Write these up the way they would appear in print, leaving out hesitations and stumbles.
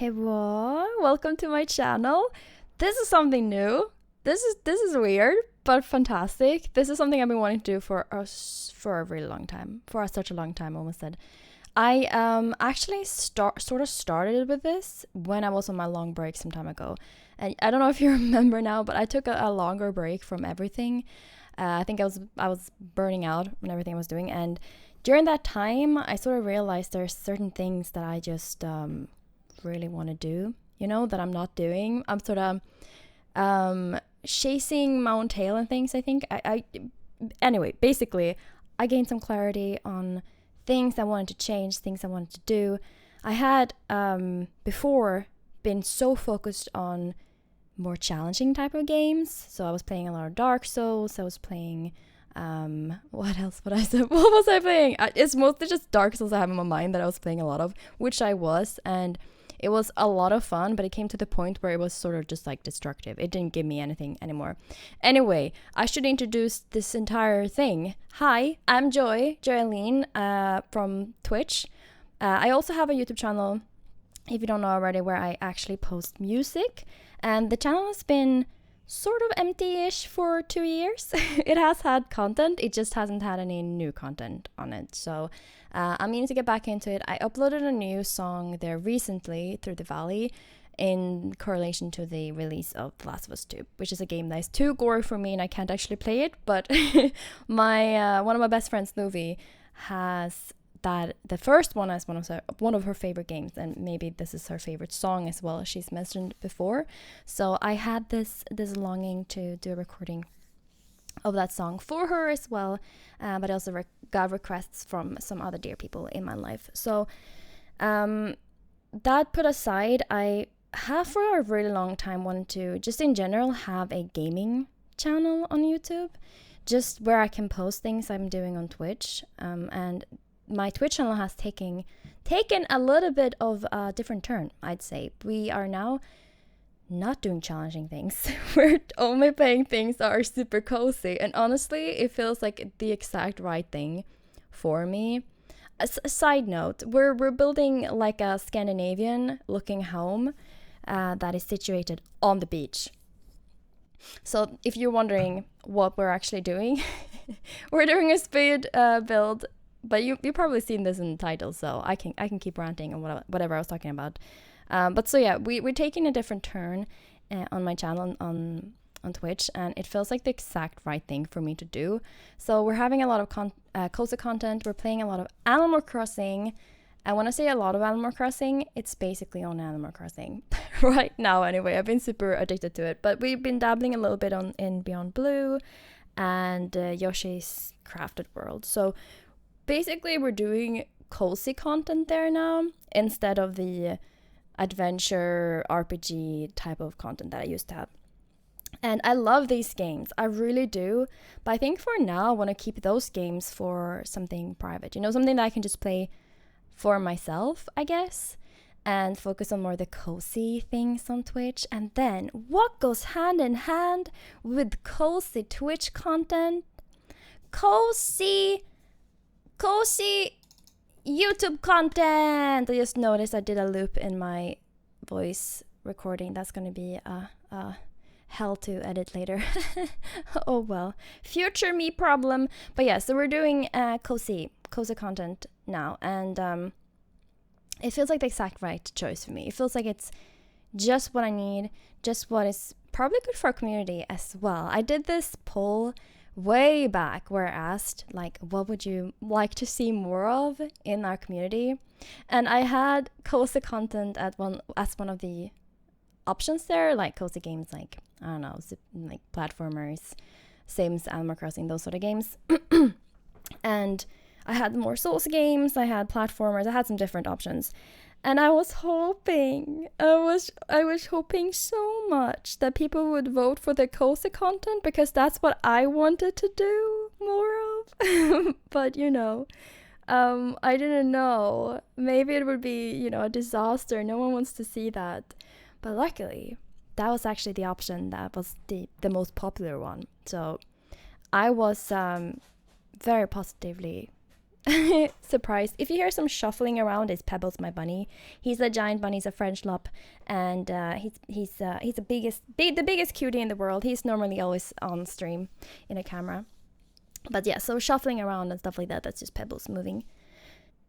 Hewwo, welcome to my channel. This is something new. This is weird, but fantastic. This is something I've been wanting to do for a really long time. For such a long time, almost said. I actually sort of started with this when I was on my long break some time ago. And I don't know if you remember now, but I took a longer break from everything. I think I was burning out when everything I was doing, and during that time, I sort of realized there's certain things that I just really want to do, that I'm not doing. I'm sort of chasing my own tail and things, I think. Anyway, basically, I gained some clarity on things I wanted to change, things I wanted to do. I had before been so focused on more challenging type of games. So I was playing a lot of Dark Souls. I was playing what else would I say? What was I playing? It's mostly just Dark Souls I have in my mind that I was playing a lot of, which I was, and it was a lot of fun, but it came to the point where it was sort of just like destructive. It didn't give me anything anymore. Anyway, I should introduce this entire thing. Hi, I'm Aileen from Twitch. I also have a YouTube channel, if you don't know already, where I actually post music. And the channel has been sort of empty-ish for 2 years. It has had content, it just hasn't had any new content on it. So I'm meaning to get back into it. I uploaded a new song there recently through the Valley in correlation to the release of The Last of Us 2, which is a game that is too gory for me and I can't actually play it. But my one of my best friends, Novi, has that the first one as one of her favorite games, and maybe this is her favorite song as well, as she's mentioned before. So I had this longing to do a recording of that song for her as well, but I also got requests from some other dear people in my life. So that put aside, I have for a really long time wanted to just in general have a gaming channel on YouTube, just where I can post things I'm doing on Twitch, and my Twitch channel has taken a little bit of a different turn, I'd say. We are now not doing challenging things. We're only playing things that are super cozy, and honestly, it feels like the exact right thing for me. A side note, we're building like a Scandinavian looking home that is situated on the beach. So if you're wondering what we're actually doing, we're doing a speed build. But you've probably seen this in the title, so I can keep ranting on whatever I was talking about. But so yeah, we're taking a different turn on my channel on Twitch, and it feels like the exact right thing for me to do. So we're having a lot of cozy content. We're playing a lot of Animal Crossing. And when I say a lot of Animal Crossing, it's basically on Animal Crossing right now. Anyway, I've been super addicted to it. But we've been dabbling a little bit in Beyond Blue and Yoshi's Crafted World. So basically, we're doing cozy content there now instead of the adventure RPG type of content that I used to have. And I love these games, I really do. But I think for now, I want to keep those games for something private. Something that I can just play for myself, I guess, and focus on more the cozy things on Twitch. And then what goes hand in hand with cozy Twitch content? Cozy YouTube content. I just noticed I did a loop in my voice recording. That's gonna be a hell to edit later. Oh well, future me problem. But yeah, so we're doing cozy content now, and it feels like the exact right choice for me. It feels like it's just what I need, just what is probably good for our community as well. I did this poll way back where I asked, like, what would you like to see more of in our community? And I had cozy content as one of the options there, like cozy games, like, I don't know, like platformers, Sims, Animal Crossing, those sort of games. And I had more Souls games, I had platformers, I had some different options. And I was hoping so much that people would vote for the cozy content, because that's what I wanted to do more of. But I didn't know. Maybe it would be, a disaster. No one wants to see that. But luckily, that was actually the option that was the most popular one. So I was very positively Surprise. If you hear some shuffling around, it's Pebbles, my bunny. He's a giant bunny, he's a French lop, and he's the biggest cutie in the world. He's normally always on stream in a camera. But yeah, so shuffling around and stuff like that, that's just Pebbles moving.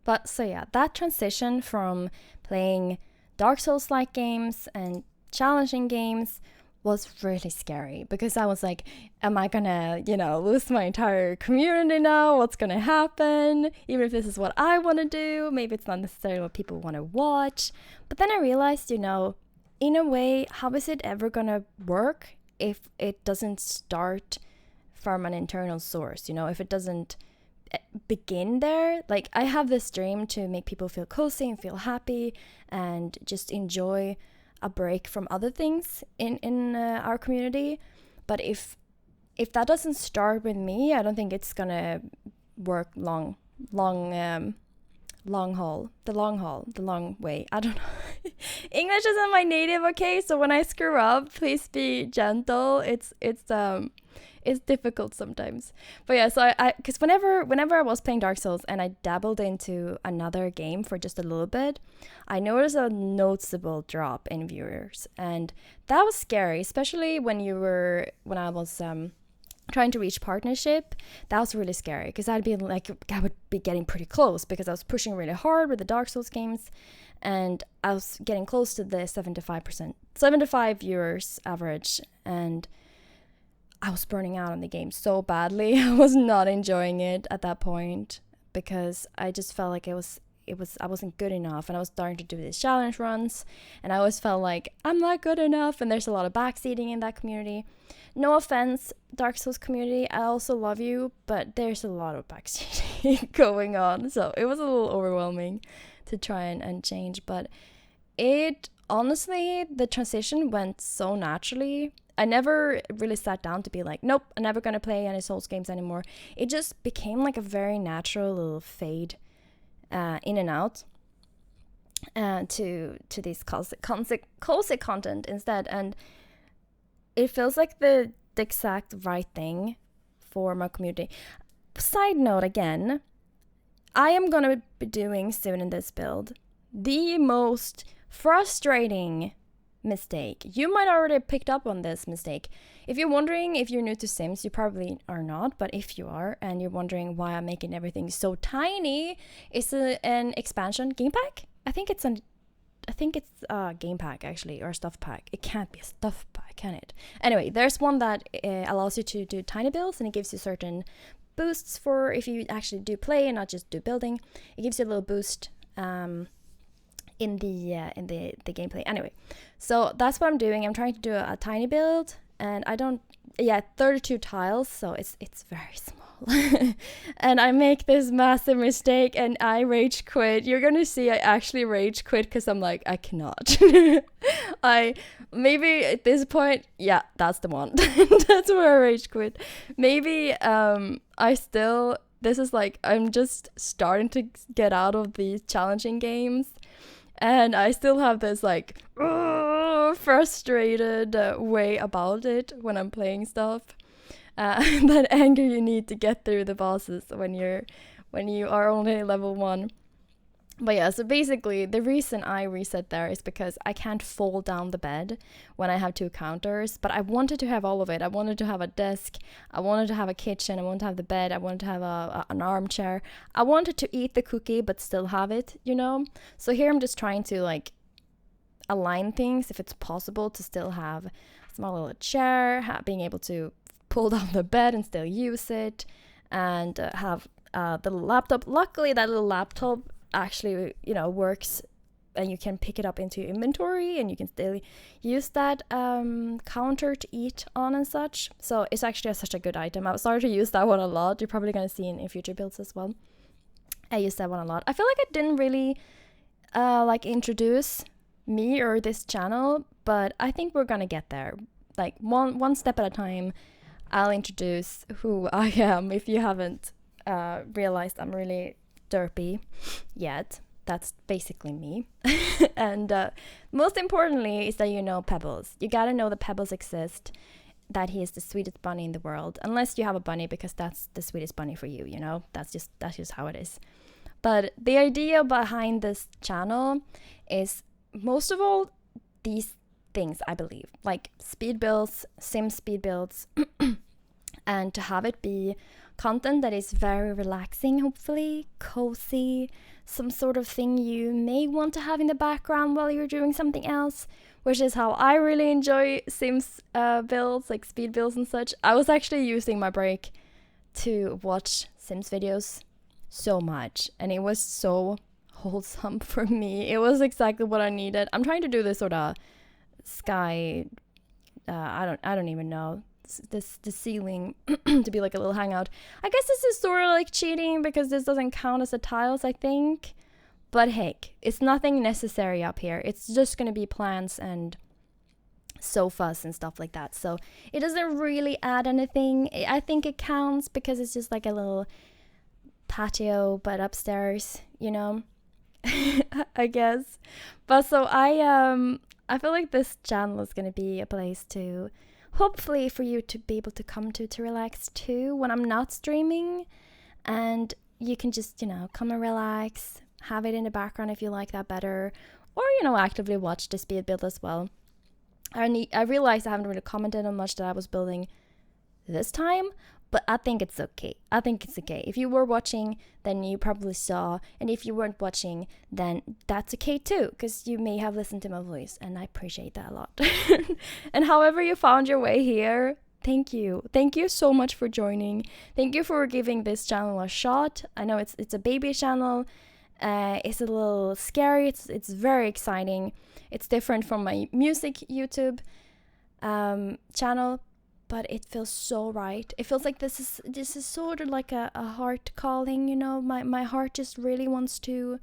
But so yeah, that transition from playing Dark Souls-like games and challenging games was really scary, because I was like, am I gonna, lose my entire community now? What's gonna happen? Even if this is what I want to do, maybe it's not necessarily what people want to watch. But then I realized, in a way, how is it ever gonna work if it doesn't start from an internal source? If it doesn't begin there. Like, I have this dream to make people feel cozy and feel happy and just enjoy a break from other things in our community. But if that doesn't start with me, I don't think it's gonna work long way. I don't know. English isn't my native, okay? So when I screw up, please be gentle. It's difficult sometimes. But yeah, so because whenever I was playing Dark Souls and I dabbled into another game for just a little bit, I noticed a noticeable drop in viewers, and that was scary, especially when I was trying to reach partnership. That was really scary, because I would be getting pretty close, because I was pushing really hard with the Dark Souls games, and I was getting close to the 75 viewers average, and I was burning out on the game so badly. I was not enjoying it at that point, because I just felt like I wasn't good enough, and I was starting to do these challenge runs, and I always felt like I'm not good enough, and there's a lot of backseating in that community. No offense, Dark Souls community, I also love you, but there's a lot of backseating going on, so it was a little overwhelming to try and change. But it honestly, the transition went so naturally. I never really sat down to be like, nope, I'm never gonna play any Souls games anymore. It just became like a very natural little fade in and out to this cozy content instead, and it feels like the exact right thing for my community. Side note again, I am gonna be doing soon in this build the most frustrating mistake. You might already have picked up on this mistake. If you're wondering, if you're new to Sims, you probably are not, but if you are and you're wondering why I'm making everything so tiny, it's an expansion game pack. I think it's a game pack actually, or a stuff pack. It can't be a stuff pack, can it? Anyway, there's one that allows you to do tiny builds, and it gives you certain boosts for if you actually do play and not just do building. It gives you a little boost in the gameplay. Anyway, so that's what I'm doing. I'm trying to do a tiny build, and 32 tiles, so it's very small. And I make this massive mistake and I rage quit. You're gonna see I actually rage quit, because I'm like, I cannot. Maybe at this point, yeah, that's the one. That's where I rage quit. Maybe this is like, I'm just starting to get out of these challenging games, and I still have this like frustrated way about it when I'm playing stuff. That anger you need to get through the bosses when you are only level 1. But yeah, so basically the reason I reset there is because I can't fold down the bed when I have 2 counters, but I wanted to have all of it. I wanted to have a desk, I wanted to have a kitchen, I wanted to have the bed, I wanted to have an armchair. I wanted to eat the cookie but still have it, So here I'm just trying to like align things, if it's possible, to still have a small little chair, being able to pull down the bed and still use it, and have the little laptop. Luckily that little laptop actually works, and you can pick it up into your inventory, and you can still use that counter to eat on and such. So it's actually such a good item. I've started to use that one a lot. You're probably going to see in future builds as well. I use that one a lot. I feel like I didn't really introduce me or this channel, but I think we're gonna get there, like one step at a time. I'll introduce who I am if you haven't realized I'm really derpy yet. That's basically me. And most importantly is that Pebbles. You gotta know that Pebbles exist. that he is the sweetest bunny in the world, unless you have a bunny, because that's the sweetest bunny for you, you know? That's just how it is. But the idea behind this channel is, most of all, these things, I believe, like speed builds, sim speed builds, and to have it be content that is very relaxing, hopefully, cozy, some sort of thing you may want to have in the background while you're doing something else, which is how I really enjoy Sims builds, like speed builds and such. I was actually using my break to watch Sims videos so much, and it was so wholesome for me. It was exactly what I needed. I'm trying to do this sort of sky, I don't even know, the ceiling to be like a little hangout. I guess this is sort of like cheating because this doesn't count as the tiles, I think. But heck, it's nothing necessary up here. It's just gonna be plants and sofas and stuff like that. So it doesn't really add anything. I think it counts because it's just like a little patio, but upstairs, you know, I guess. But so I feel like this channel is gonna be a place to, hopefully, for you to be able to come to relax too when I'm not streaming, and you can just, you know, come and relax, have it in the background if you like that better, or, you know, actively watch the speed build as well. I realized I haven't really commented on much that I was building this time, but I think it's okay. I think it's okay. If you were watching, then you probably saw, and if you weren't watching, then that's okay too, because you may have listened to my voice, and I appreciate that a lot. And however you found your way here, thank you. Thank you so much for joining. Thank you for giving this channel a shot. I know it's a baby channel. It's a little scary. It's very exciting. It's different from my music YouTube channel, but it feels so right. It feels like this is sort of like a heart calling, you know. My heart just really wants to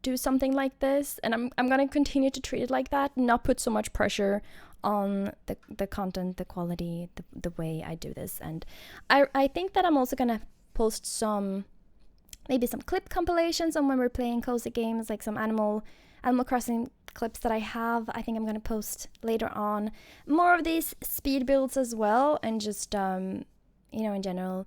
do something like this, and I'm gonna continue to treat it like that, not put so much pressure on the content, the quality, the way I do this. And I think that I'm also gonna post maybe some clip compilations on when we're playing cozy games, like some Animal Crossing clips that I have. I think I'm gonna post later on more of these speed builds as well, and just you know, in general,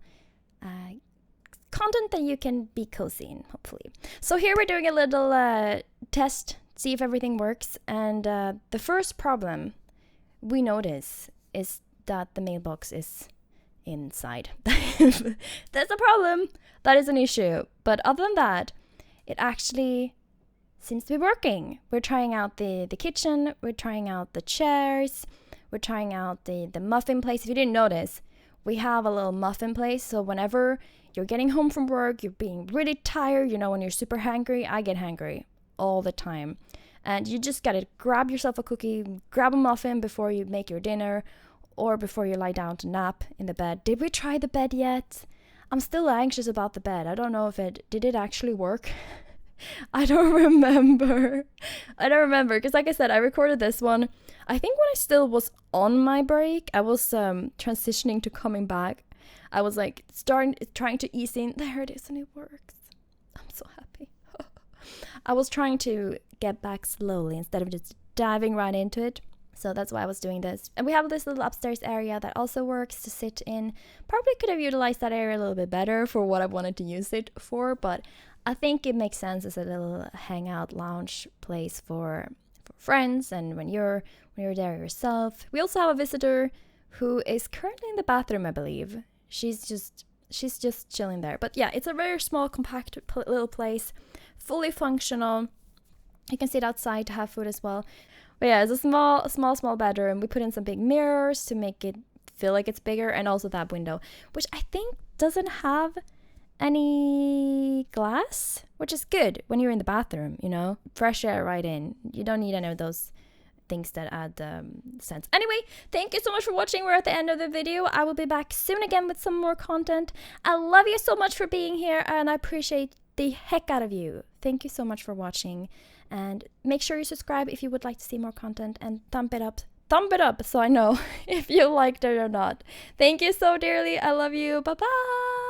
content that you can be cozy in, hopefully. So here we're doing a little test, see if everything works, and the first problem we notice is that the mailbox is inside. That's a problem. That is an issue. But other than that, it actually seems to be working. We're trying out the kitchen, we're trying out the chairs, we're trying out the muffin place. If you didn't notice, we have a little muffin place, so whenever you're getting home from work, you're being really tired, you know, when you're super hangry. I get hangry all the time, and you just gotta grab yourself a cookie, grab a muffin before you make your dinner, or before you lie down to nap in the bed. Did we try the bed yet? I'm still anxious about the bed. I don't know if did it actually work? I don't remember, because like I said, I recorded this one, I think when I still was on my break. I was transitioning to coming back. I was like trying to ease in. There it is, and it works. I'm so happy. I was trying to get back slowly instead of just diving right into it. So that's why I was doing this. And we have this little upstairs area that also works to sit in. Probably could have utilized that area a little bit better for what I wanted to use it for, but I think it makes sense as a little hangout lounge place for friends, and when you're there yourself. We also have a visitor who is currently in the bathroom, I believe. She's just chilling there. But yeah, it's a very small, compact little place, fully functional. You can sit outside to have food as well. But yeah, it's a small bedroom. We put in some big mirrors to make it feel like it's bigger, and also that window, which I think doesn't have any glass, which is good when you're in the bathroom, you know, fresh air right in. You don't need any of those things that add sense. Anyway, thank you so much for watching. We're at the end of the video. I will be back soon again with some more content. I love you so much for being here, and I appreciate the heck out of you. Thank you so much for watching, and make sure you subscribe if you would like to see more content, and thumb it up so I know if you liked it or not. Thank you so dearly. I love you. Bye bye.